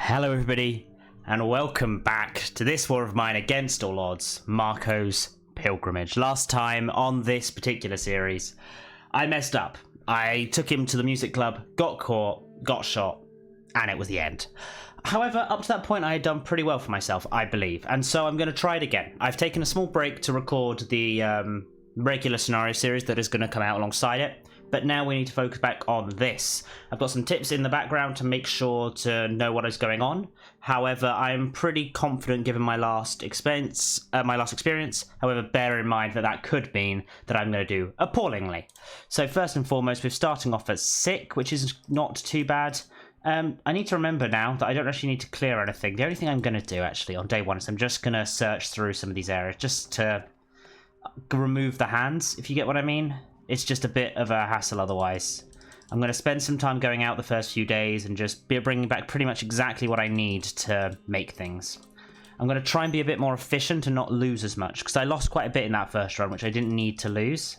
Hello everybody, and welcome back to this war of mine against all odds, Marko's Pilgrimage. Last time on this particular series, I messed up. I took him to the music club, got caught, got shot, and it was the end. However, up to that point I had done pretty well for myself, I believe, and so I'm going to try it again. I've taken a small break to record the regular scenario series that is going to come out alongside it. But now we need to focus back on this. I've got some tips in the background to make sure to know what is going on. However, I'm pretty confident given my last experience. However, bear in mind that that could mean that I'm going to do appallingly. So first and foremost, we're starting off as sick, which is not too bad. I need to remember now that I don't actually need to clear anything. The only thing I'm going to do actually on day one is I'm just going to search through some of these areas just to remove the hands, if you get what I mean. It's just a bit of a hassle otherwise. I'm going to spend some time going out the first few days and just bringing back pretty much exactly what I need to make things. I'm going to try and be a bit more efficient and not lose as much, because I lost quite a bit in that first run, which I didn't need to lose.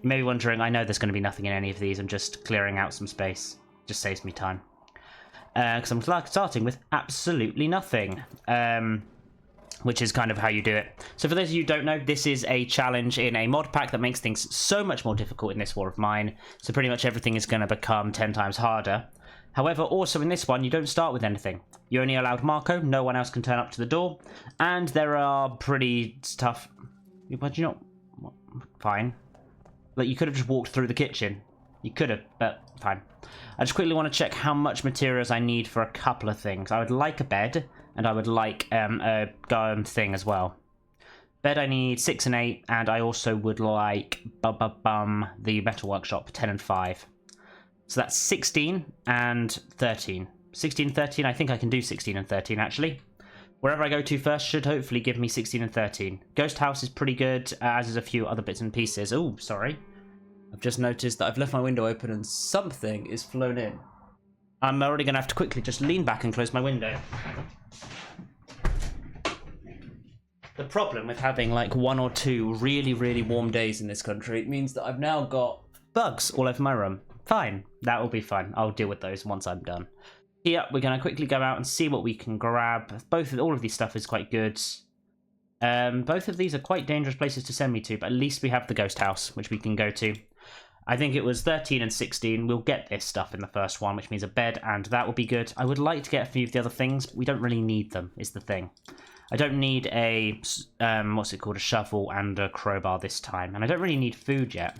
You may be wondering, I know there's going to be nothing in any of these. I'm just clearing out some space. Just saves me time. Because I'm starting with absolutely nothing. Which is kind of how you do it. So for those of you who don't know, this is a challenge in a mod pack that makes things so much more difficult in this war of mine. So pretty much everything is going to become 10 times harder. However, also in this one, you don't start with anything. You're only allowed Marko, no one else can turn up to the door. And there are pretty tough... But you know... Fine. Like, you could have just walked through the kitchen. You could have, but fine. I just quickly want to check how much materials I need for a couple of things. I would like a bed, and I would like a thing as well. Bed I need 6 and 8, and I also would like the metal workshop 10 and 5. So that's 16 and 13. 16 and 13, I think I can do 16 and 13 actually. Wherever I go to first should hopefully give me 16 and 13. Ghost house is pretty good, as is a few other bits and pieces. Oh, sorry. I've just noticed that I've left my window open and something is flown in. I'm already going to have to quickly just lean back and close my window. The problem with having like 1 or 2 really, really warm days in this country means that I've now got bugs all over my room. Fine, that will be fine. I'll deal with those once I'm done. Here, we're going to quickly go out and see what we can grab. All of these stuff is quite good. Both of these are quite dangerous places to send me to, but at least we have the ghost house, which we can go to. I think it was 13 and 16. We'll get this stuff in the first one, which means a bed, and that will be good. I would like to get a few of the other things, but we don't really need them, is the thing. I don't need a, a shovel and a crowbar this time, and I don't really need food yet.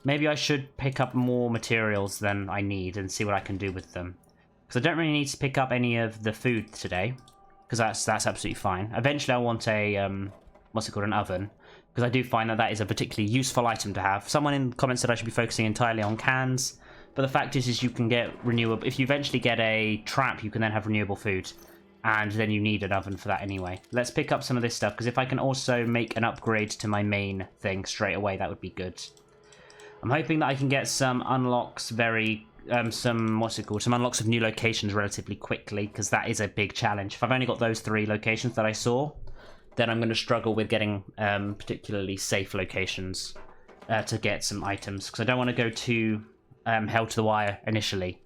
Maybe I should pick up more materials than I need and see what I can do with them. Because I don't really need to pick up any of the food today, because that's absolutely fine. Eventually I want a, an oven. Because I do find that that is a particularly useful item to have. Someone in the comments said I should be focusing entirely on cans. But the fact is you can get renewable... If you eventually get a trap, you can then have renewable food. And then you need an oven for that anyway. Let's pick up some of this stuff. Because if I can also make an upgrade to my main thing straight away, that would be good. I'm hoping that I can get some unlocks some unlocks of new locations relatively quickly. Because that is a big challenge. If I've only got those 3 locations that I saw, then I'm going to struggle with getting particularly safe locations to get some items, because I don't want to go too hell to the wire initially.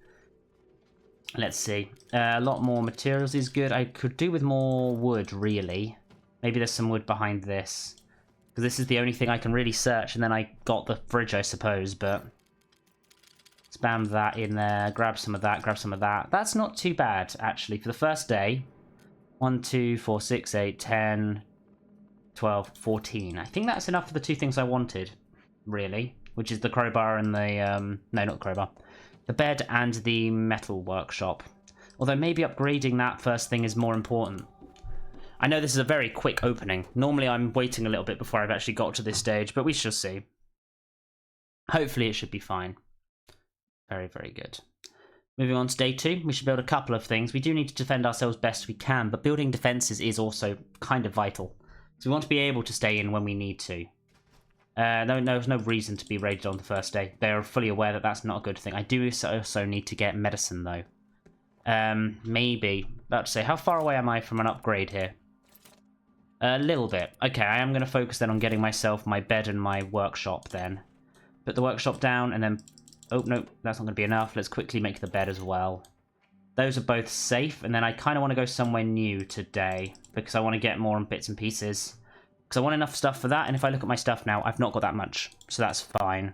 Let's see. A lot more materials is good. I could do with more wood, really. Maybe there's some wood behind this, because this is the only thing I can really search, and then I got the fridge, I suppose, but... Spam that in there, grab some of that, grab some of that. That's not too bad, actually, for the first day. 1, 2, 4, 6, 8, 10, 12, 14. I think that's enough for the 2 things I wanted, really. Which is the crowbar and the, no, not the crowbar. The bed and the metal workshop. Although maybe upgrading that first thing is more important. I know this is a very quick opening. Normally I'm waiting a little bit before I've actually got to this stage, but we shall see. Hopefully it should be fine. Very, very good. Moving on to day 2, we should build a couple of things. We do need to defend ourselves best we can, but building defenses is also kind of vital. So we want to be able to stay in when we need to. There's no reason to be raided on the first day. They are fully aware that that's not a good thing. I do also need to get medicine, though. Maybe. About to say, how far away am I from an upgrade here? A little bit. Okay, I am going to focus then on getting myself my bed and my workshop then. Put the workshop down and then... Oh, no, that's not going to be enough. Let's quickly make the bed as well. Those are both safe, and then I kind of want to go somewhere new today because I want to get more on bits and pieces. Because I want enough stuff for that, and if I look at my stuff now, I've not got that much, so that's fine.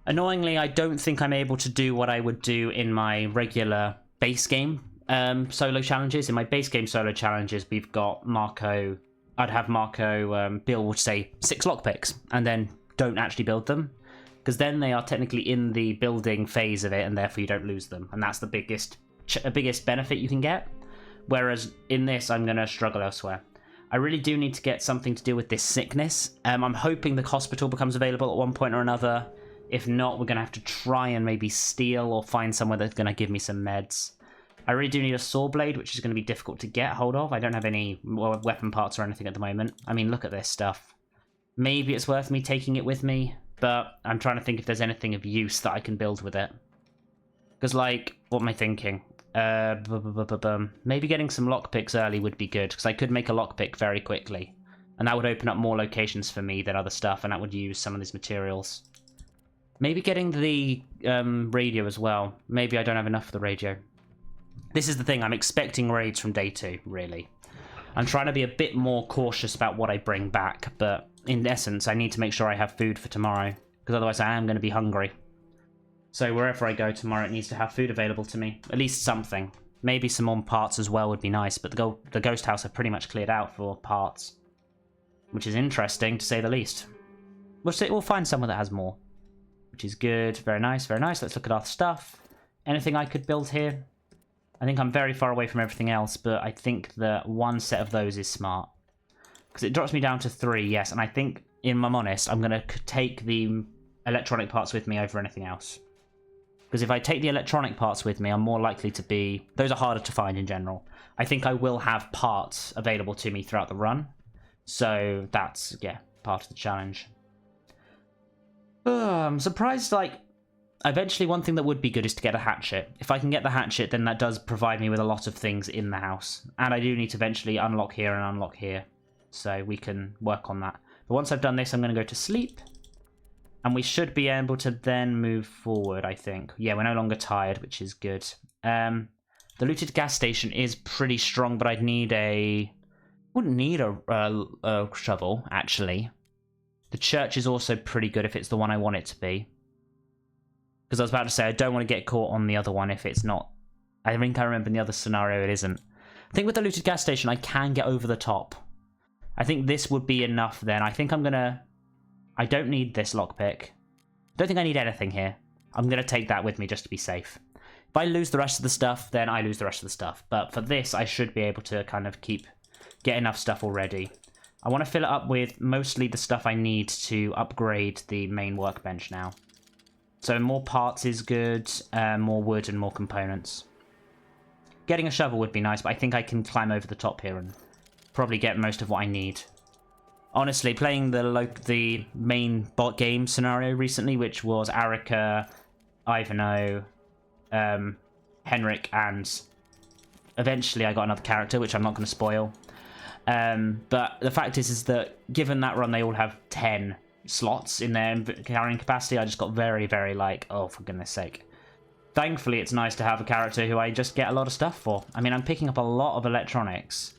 Annoyingly, I don't think I'm able to do what I would do in my regular base game solo challenges. In my base game solo challenges, we've got Marko. I'd have Marko build, say, 6 lockpicks, and then don't actually build them. Because then they are technically in the building phase of it, and therefore you don't lose them. And that's the biggest benefit you can get. Whereas in this, I'm going to struggle elsewhere. I really do need to get something to do with this sickness. I'm hoping the hospital becomes available at one point or another. If not, we're going to have to try and maybe steal or find somewhere that's going to give me some meds. I really do need a saw blade, which is going to be difficult to get hold of. I don't have any weapon parts or anything at the moment. I mean, look at this stuff. Maybe it's worth me taking it with me, but I'm trying to think if there's anything of use that I can build with it. Because, like, what am I thinking? Maybe getting some lockpicks early would be good, because I could make a lockpick very quickly. And that would open up more locations for me than other stuff, and that would use some of these materials. Maybe getting the radio as well. Maybe I don't have enough for the radio. This is the thing, I'm expecting raids from day 2, really. I'm trying to be a bit more cautious about what I bring back, but in essence, I need to make sure I have food for tomorrow, because otherwise I am going to be hungry. So wherever I go tomorrow, it needs to have food available to me. At least something. Maybe some more parts as well would be nice, but the ghost house I've pretty much cleared out for parts. Which is interesting, to say the least. We'll find somewhere that has more. Which is good. Very nice, very nice. Let's look at our stuff. Anything I could build here? I think I'm very far away from everything else, but I think that one set of those is smart. Because it drops me down to 3, yes, and I think, if I'm honest, I'm going to take the electronic parts with me over anything else. Because if I take the electronic parts with me, I'm more likely to be... Those are harder to find in general. I think I will have parts available to me throughout the run. So that's, yeah, part of the challenge. I'm surprised, like... Eventually, one thing that would be good is to get a hatchet. If I can get the hatchet, then that does provide me with a lot of things in the house. And I do need to eventually unlock here and unlock here. So we can work on that. But once I've done this, I'm going to go to sleep. And we should be able to then move forward, I think. Yeah, we're no longer tired, which is good. The looted gas station is pretty strong, but I'd need a... Wouldn't need a shovel, actually. The church is also pretty good if it's the one I want it to be. Because I was about to say, I don't want to get caught on the other one if it's not. I think I remember in the other scenario it isn't. I think with the looted gas station, I can get over the top. I think this would be enough then. I think I'm going to... I don't need this lockpick. Don't think I need anything here. I'm going to take that with me just to be safe. If I lose the rest of the stuff, then I lose the rest of the stuff. But for this, I should be able to kind of get enough stuff already. I want to fill it up with mostly the stuff I need to upgrade the main workbench now. So more parts is good, more wood and more components. Getting a shovel would be nice, but I think I can climb over the top here and probably get most of what I need. Honestly, playing the main bot game scenario recently, which was Arica, Ivano, Henrik, and eventually I got another character, which I'm not going to spoil. But the fact is that given that run, they all have 10 slots in their carrying capacity. I just got very, very like, oh, for goodness sake. Thankfully, it's nice to have a character who I just get a lot of stuff for. I mean, I'm picking up a lot of electronics.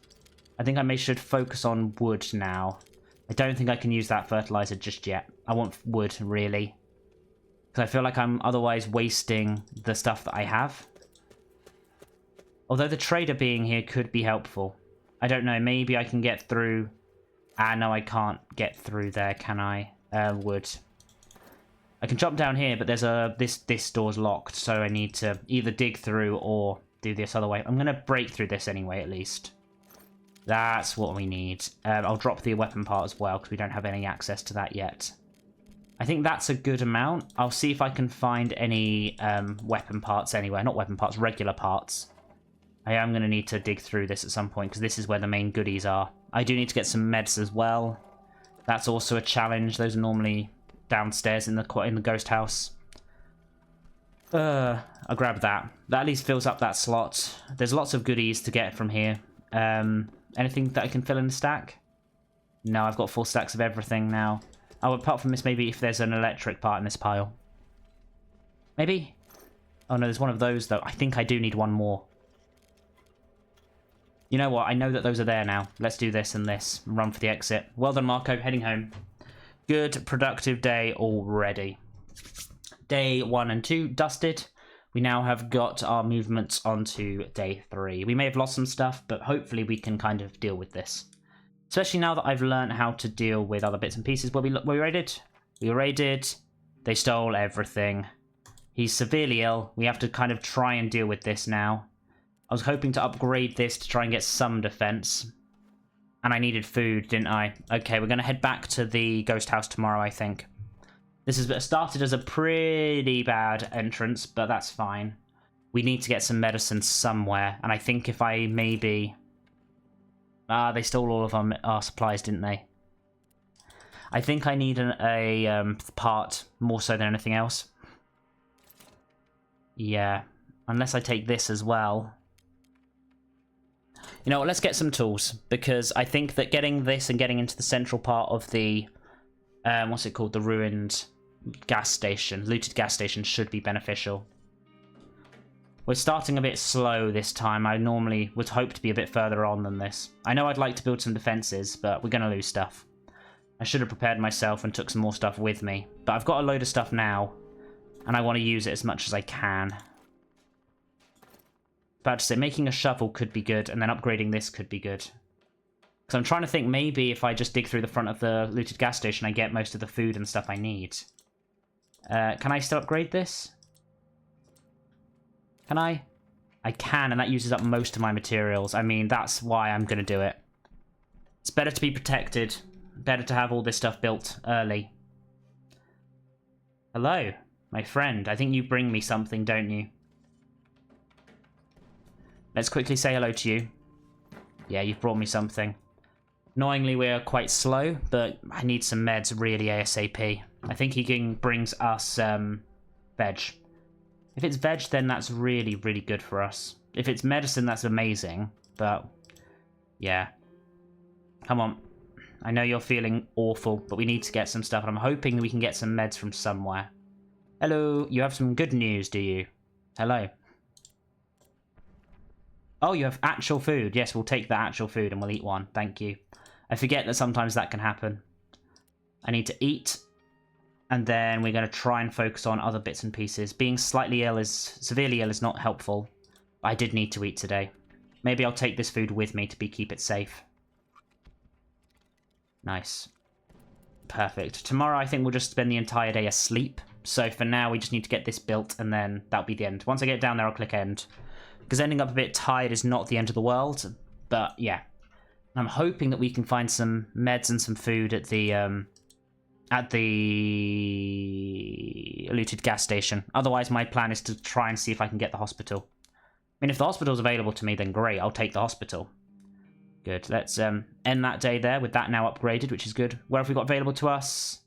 I think I should focus on wood now. I don't think I can use that fertilizer just yet. I want wood, really. Because I feel like I'm otherwise wasting the stuff that I have. Although the trader being here could be helpful. I don't know, maybe I can get through... no, I can't get through there, can I? Wood. I can jump down here, but there's this door's locked, so I need to either dig through or do this other way. I'm going to break through this anyway, at least. That's what we need. I'll drop the weapon part as well, because we don't have any access to that yet. I think that's a good amount. I'll see if I can find any weapon parts anywhere. Not weapon parts, regular parts. I am going to need to dig through this at some point, because this is where the main goodies are. I do need to get some meds as well. That's also a challenge. Those are normally downstairs in the ghost house. I'll grab that. That at least fills up that slot. There's lots of goodies to get from here. Anything that I can fill in the stack? No, I've got 4 stacks of everything now. Oh, apart from this, maybe if there's an electric part in this pile. Maybe? Oh no, there's one of those though. I think I do need one more. You know what? I know that those are there now. Let's do this and this. Run for the exit. Well done, Marko. Heading home. Good, productive day already. Day 1 and 2 dusted. We now have got our movements onto day 3. We may have lost some stuff, but hopefully we can kind of deal with this. Especially now that I've learned how to deal with other bits and pieces. Were we raided? We were raided. They stole everything. He's severely ill. We have to kind of try and deal with this now. I was hoping to upgrade this to try and get some defense. And I needed food, didn't I? Okay, we're going to head back to the ghost house tomorrow, I think. This has started as a pretty bad entrance, but that's fine. We need to get some medicine somewhere. And I think if I maybe... they stole all of our supplies, didn't they? I think I need a part more so than anything else. Yeah. Unless I take this as well. You know what, let's get some tools, because I think that getting this and getting into the central part of the, what's it called, the ruined gas station, looted gas station, should be beneficial. We're starting a bit slow this time. I normally would hope to be a bit further on than this. I know I'd like to build some defenses, but we're going to lose stuff. I should have prepared myself and took some more stuff with me. But I've got a load of stuff now, and I want to use it as much as I can. About to say, making a shovel could be good, and then upgrading this could be good. Because I'm trying to think, maybe if I just dig through the front of the looted gas station, I get most of the food and stuff I need. Can I still upgrade this? Can I? I can, and that uses up most of my materials. I mean, that's why I'm going to do it. It's better to be protected. Better to have all this stuff built early. Hello, my friend. I think you bring me something, don't you? Let's quickly say hello to you. Yeah, you've brought me something. Annoyingly, we're quite slow, but I need some meds really ASAP. I think he brings us veg. If it's veg, then that's really, really good for us. If it's medicine, that's amazing, but yeah. Come on. I know you're feeling awful, but we need to get some stuff, and I'm hoping we can get some meds from somewhere. Hello, you have some good news, do you? Hello. Oh, you have actual food. Yes, we'll take the actual food and we'll eat one. Thank you. I forget that sometimes that can happen. I need to eat, and then we're going to try and focus on other bits and pieces. Being severely ill is not helpful. I did need to eat today. Maybe I'll take this food with me to keep it safe. Nice. Perfect. Tomorrow I think we'll just spend the entire day asleep. So for now we just need to get this built, and then that'll be the end. Once I get down there I'll click end. Because ending up a bit tired is not the end of the world. But yeah. I'm hoping that we can find some meds and some food at the looted gas station. Otherwise my plan is to try and see if I can get the hospital. I mean, if the hospital's available to me, then great, I'll take the hospital. Good, let's end that day there with that now upgraded, which is good. Where have we got available to us?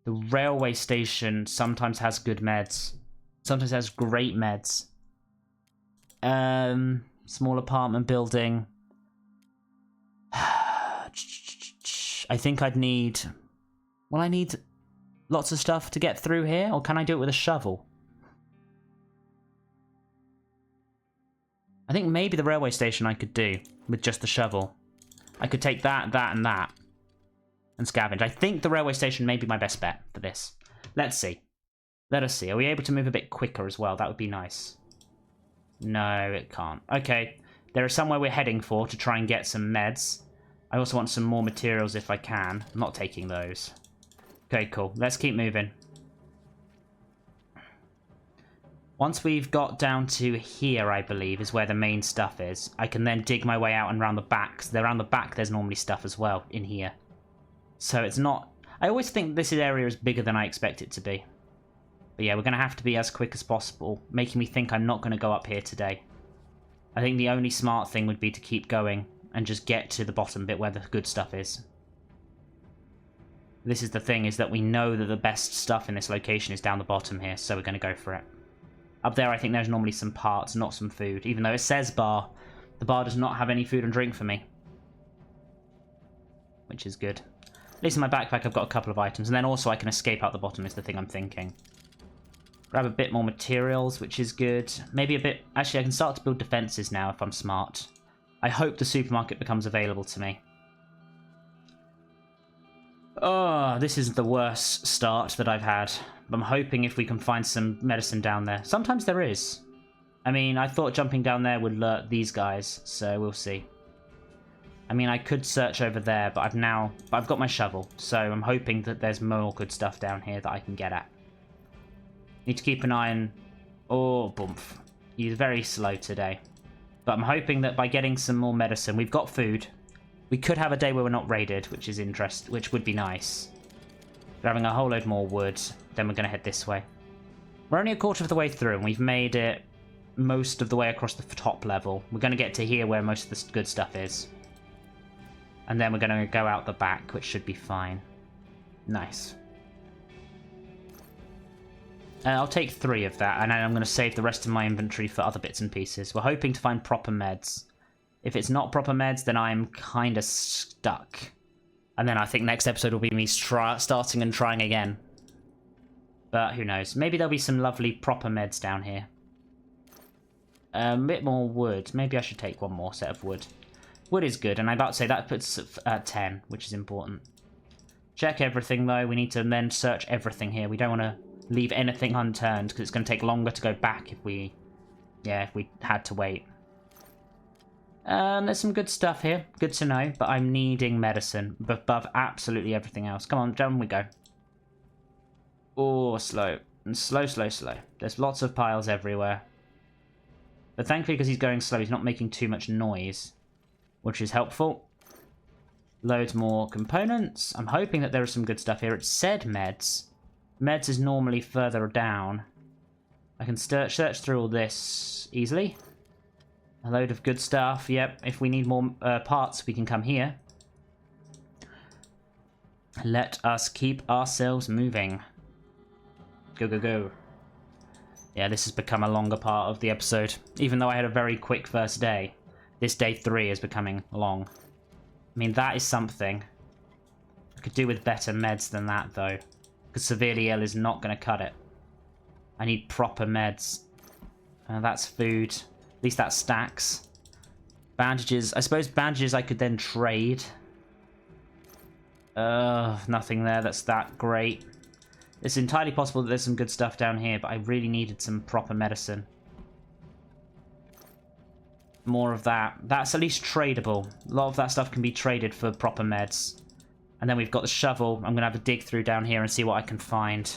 The railway station sometimes has good meds. Sometimes has great meds. Small apartment building. I think I'd need... Well, I need lots of stuff to get through here, or can I do it with a shovel? I think maybe the railway station I could do with just the shovel. I could take that, that, and that, and scavenge. I think the railway station may be my best bet for this. Let's see. Let us see. Are we able to move a bit quicker as well? That would be nice. No, it can't. Okay. There is somewhere we're heading for to try and get some meds. I also want some more materials if I can. I'm not taking those. Okay, cool. Let's keep moving. Once we've got down to here, I believe, is where the main stuff is. I can then dig my way out and around the back. So around the back, there's normally stuff as well in here. So it's not... I always think this area is bigger than I expect it to be. But yeah, we're going to have to be as quick as possible, making me think I'm not going to go up here today. I think the only smart thing would be to keep going and just get to the bottom bit where the good stuff is. This is the thing, is that we know that the best stuff in this location is down the bottom here, so we're going to go for it. Up there, I think there's normally some parts, not some food. Even though it says bar, the bar does not have any food and drink for me. Which is good. At least in my backpack, I've got a couple of items. And then also I can escape out the bottom is the thing I'm thinking. Grab a bit more materials, which is good. Maybe a bit... Actually, I can start to build defenses now if I'm smart. I hope the supermarket becomes available to me. Oh, this is the worst start that I've had. I'm hoping if we can find some medicine down there. Sometimes there is. I mean, I thought jumping down there would alert these guys, so we'll see. I mean, I could search over there, but I've got my shovel, so I'm hoping that there's more good stuff down here that I can get at. Need to keep an eye on... Oh, boomf. He's very slow today. But I'm hoping that by getting some more medicine, we've got food. We could have a day where we're not raided, which would be nice. Grabbing a whole load more wood, then we're going to head this way. We're only a quarter of the way through, and we've made it most of the way across the top level. We're going to get to here where most of the good stuff is. And then we're going to go out the back, which should be fine. Nice. I'll take 3 of that, and then I'm going to save the rest of my inventory for other bits and pieces. We're hoping to find proper meds. If it's not proper meds, then I'm kind of stuck. And then I think next episode will be me starting and trying again. But who knows? Maybe there'll be some lovely proper meds down here. A bit more wood. Maybe I should take one more set of wood. Wood is good, and I'm about to say that puts us at 10, which is important. Check everything, though. We need to then search everything here. We don't want to leave anything unturned, because it's going to take longer to go back if we had to wait. There's some good stuff here. Good to know, but I'm needing medicine above absolutely everything else. Come on, down we go. Oh, slow. And slow, slow, slow. There's lots of piles everywhere. But thankfully, because he's going slow, he's not making too much noise, which is helpful. Loads more components. I'm hoping that there is some good stuff here. It said meds. Meds is normally further down. I can search through all this easily. A load of good stuff. Yep, if we need more parts, we can come here. Let us keep ourselves moving. Go, go, go. Yeah, this has become a longer part of the episode. Even though I had a very quick first day, this day 3 is becoming long. I mean, that is something. I could do with better meds than that, though. Because severely ill is not going to cut it. I need proper meds. That's food. At least that stacks. Bandages. I suppose bandages I could then trade. Nothing there. That's that great. It's entirely possible that there's some good stuff down here, but I really needed some proper medicine. More of that. That's at least tradable. A lot of that stuff can be traded for proper meds. And then we've got the shovel. I'm going to have a dig through down here and see what I can find.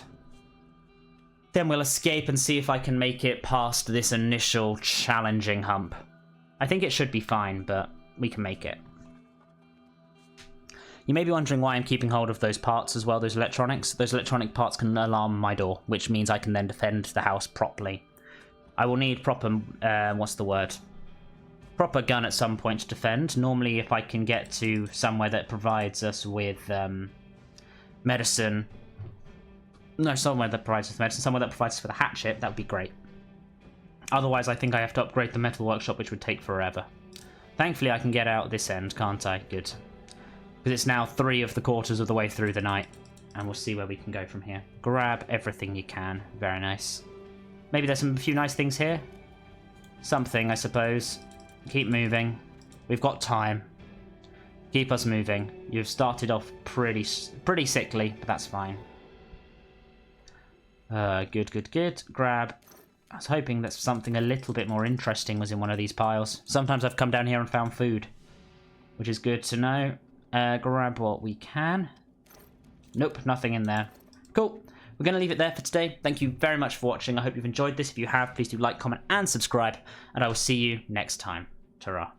Then we'll escape and see if I can make it past this initial challenging hump. I think it should be fine, but we can make it. You may be wondering why I'm keeping hold of those parts as well, those electronics. Those electronic parts can alarm my door, which means I can then defend the house properly. I will need proper, what's the word? Proper gun at some point to defend. Normally, if I can get to somewhere that provides us with medicine... No, somewhere that provides us with medicine, somewhere that provides us with a hatchet, that would be great. Otherwise, I think I have to upgrade the metal workshop, which would take forever. Thankfully, I can get out this end, can't I? Good. Because it's now 3 of the quarters of the way through the night. And we'll see where we can go from here. Grab everything you can. Very nice. Maybe there's a few nice things here. Something, I suppose. Keep moving. We've got time. Keep us moving. You've started off pretty sickly, but that's fine. Good, good, good. Grab. I was hoping that something a little bit more interesting was in one of these piles. Sometimes I've come down here and found food, which is good to know. Grab what we can. Nope, nothing in there. Cool. We're going to leave it there for today. Thank you very much for watching. I hope you've enjoyed this. If you have, please do like, comment, and subscribe. And I will see you next time. Ta-ra.